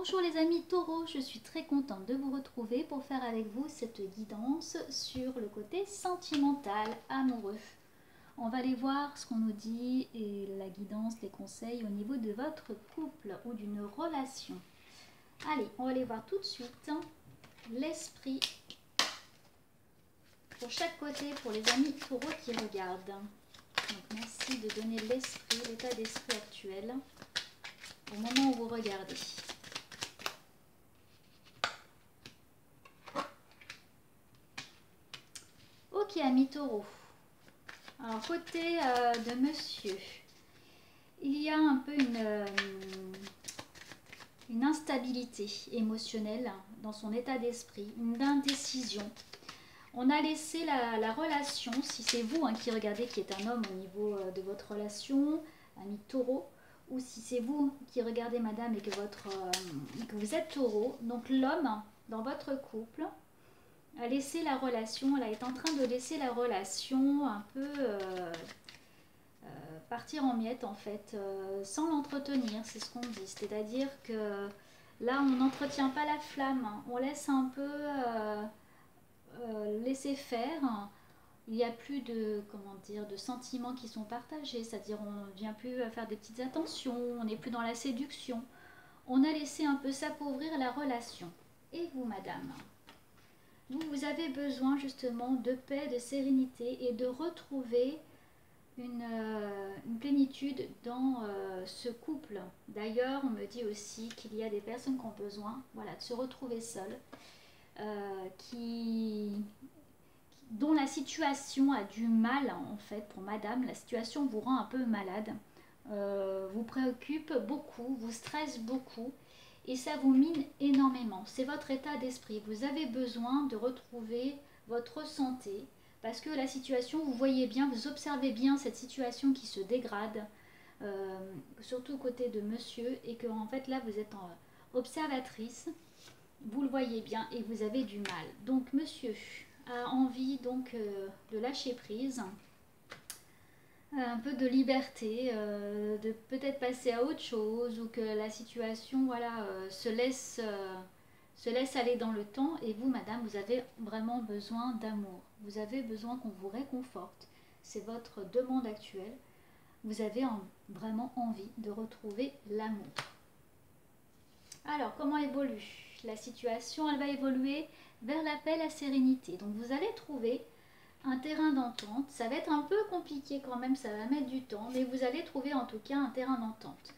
Bonjour les amis taureaux, je suis très contente de vous retrouver pour faire avec vous cette guidance sur le côté sentimental, amoureux. On va aller voir ce qu'on nous dit et la guidance, les conseils au niveau de votre couple ou d'une relation. Allez, on va aller voir tout de suite l'esprit pour chaque côté pour les amis taureaux qui regardent. Donc merci de donner l'esprit, l'état d'esprit actuel au moment où vous regardez. Ok, amis taureaux. Alors, côté de monsieur, il y a un peu une instabilité émotionnelle dans son état d'esprit, une indécision. On a laissé la relation, si c'est vous qui regardez qui est un homme au niveau de votre relation, ami taureau, ou si c'est vous qui regardez madame et que vous êtes taureau, donc l'homme dans votre couple a laissé la relation, elle est en train de laisser la relation un peu partir en miettes en fait, sans l'entretenir, c'est ce qu'on dit. C'est-à-dire que là, on n'entretient pas la flamme, on laisse un peu laisser faire. Il n'y a plus de, comment dire, de sentiments qui sont partagés, c'est-à-dire on ne vient plus faire des petites attentions, on n'est plus dans la séduction. On a laissé un peu s'appauvrir la relation. Et vous, madame ? Vous avez besoin justement de paix, de sérénité et de retrouver une plénitude dans ce couple. D'ailleurs, on me dit aussi qu'il y a des personnes qui ont besoin, voilà, de se retrouver seules, dont la situation a du mal, en fait, pour madame, la situation vous rend un peu malade, vous préoccupe beaucoup, vous stresse beaucoup, et ça vous mine énormément. C'est votre état d'esprit. Vous avez besoin de retrouver votre santé parce que la situation, vous voyez bien, vous observez bien cette situation qui se dégrade, surtout côté de monsieur, et que en fait là vous êtes observatrice, vous le voyez bien et vous avez du mal. Donc monsieur a envie donc de lâcher prise, un peu de liberté, de peut-être passer à autre chose ou que la situation voilà, se laisse aller dans le temps. Et vous, madame, vous avez vraiment besoin d'amour. Vous avez besoin qu'on vous réconforte. C'est votre demande actuelle. Vous avez vraiment envie de retrouver l'amour. Alors, comment évolue la situation? Elle va évoluer vers la paix, la sérénité. Donc, vous allez trouver un terrain d'entente. Ça va être un peu compliqué quand même, ça va mettre du temps, mais vous allez trouver en tout cas un terrain d'entente.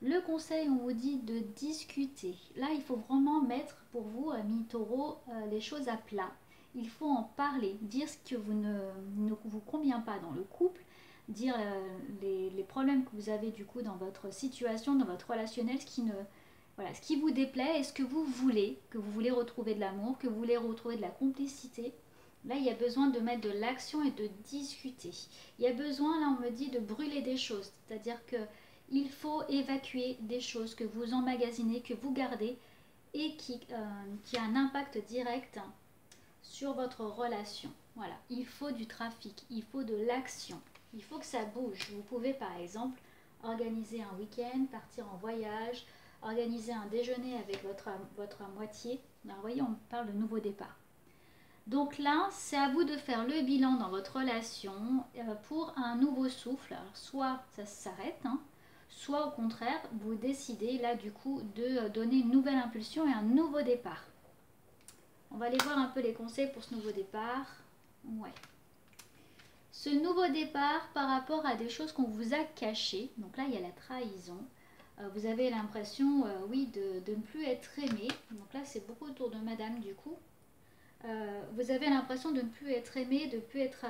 Le conseil, on vous dit de discuter. Là, il faut vraiment mettre pour vous, amis taureaux, les choses à plat. Il faut en parler, dire ce que ne vous convient pas dans le couple, dire les problèmes que vous avez du coup dans votre situation, dans votre relationnel, ce qui vous déplaît et ce que vous voulez retrouver de l'amour, que vous voulez retrouver de la complicité. Là, il y a besoin de mettre de l'action et de discuter. Il y a besoin, là, on me dit, de brûler des choses. C'est-à-dire qu'il faut évacuer des choses que vous emmagasinez, que vous gardez et qui a un impact direct sur votre relation. Voilà, il faut du trafic, il faut de l'action. Il faut que ça bouge. Vous pouvez, par exemple, organiser un week-end, partir en voyage, organiser un déjeuner avec votre moitié. Alors, vous voyez, on parle de nouveau départ. Donc là, c'est à vous de faire le bilan dans votre relation pour un nouveau souffle. Alors, soit ça s'arrête, soit au contraire, vous décidez là du coup de donner une nouvelle impulsion et un nouveau départ. On va aller voir un peu les conseils pour ce nouveau départ. Ouais. Ce nouveau départ par rapport à des choses qu'on vous a cachées. Donc là, il y a la trahison. Vous avez l'impression, oui, de ne plus être aimé. Donc là, c'est beaucoup autour de madame du coup. Vous avez l'impression de ne plus être aimé, de ne plus être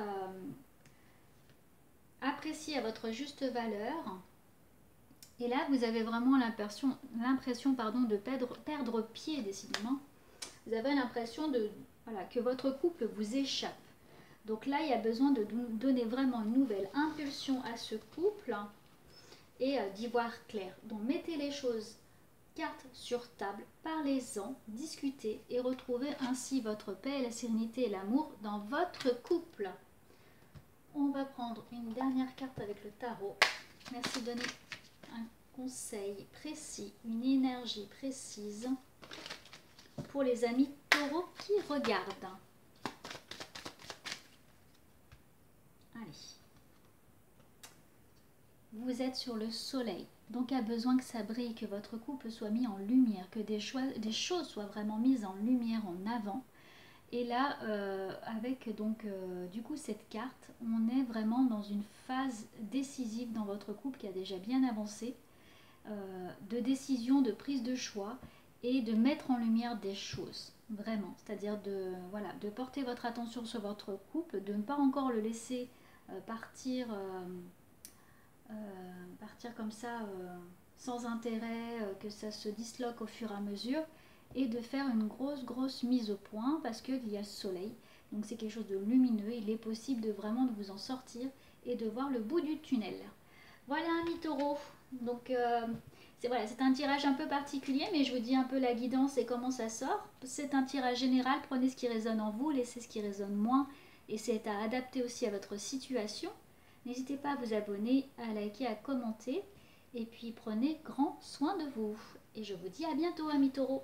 apprécié à votre juste valeur. Et là, vous avez vraiment l'impression de perdre pied, décidément. Vous avez l'impression que votre couple vous échappe. Donc là, il y a besoin de donner vraiment une nouvelle impulsion à ce couple et d'y voir clair. Donc, mettez les choses cartes sur table, parlez-en, discutez et retrouvez ainsi votre paix, la sérénité et l'amour dans votre couple. On va prendre une dernière carte avec le tarot. Merci de donner un conseil précis, une énergie précise pour les amis taureaux qui regardent. Allez. Vous êtes sur le soleil, donc a besoin que ça brille, que votre couple soit mis en lumière, que des choses soient vraiment mises en lumière, en avant. Et là, avec donc du coup cette carte, on est vraiment dans une phase décisive dans votre couple qui a déjà bien avancé, de décision, de prise de choix et de mettre en lumière des choses, vraiment. C'est-à-dire de, voilà, de porter votre attention sur votre couple, de ne pas encore le laisser partir comme ça sans intérêt, que ça se disloque au fur et à mesure, et de faire une grosse mise au point parce qu'il y a le soleil, donc c'est quelque chose de lumineux. Il est possible de vraiment de vous en sortir et de voir le bout du tunnel. Voilà, amis taureaux, donc c'est un tirage un peu particulier, mais je vous dis un peu la guidance et comment ça sort. C'est un tirage général, prenez ce qui résonne en vous, laissez ce qui résonne moins, et c'est à adapter aussi à votre situation. N'hésitez pas à vous abonner, à liker, à commenter. Et puis prenez grand soin de vous. Et je vous dis à bientôt, amis taureaux.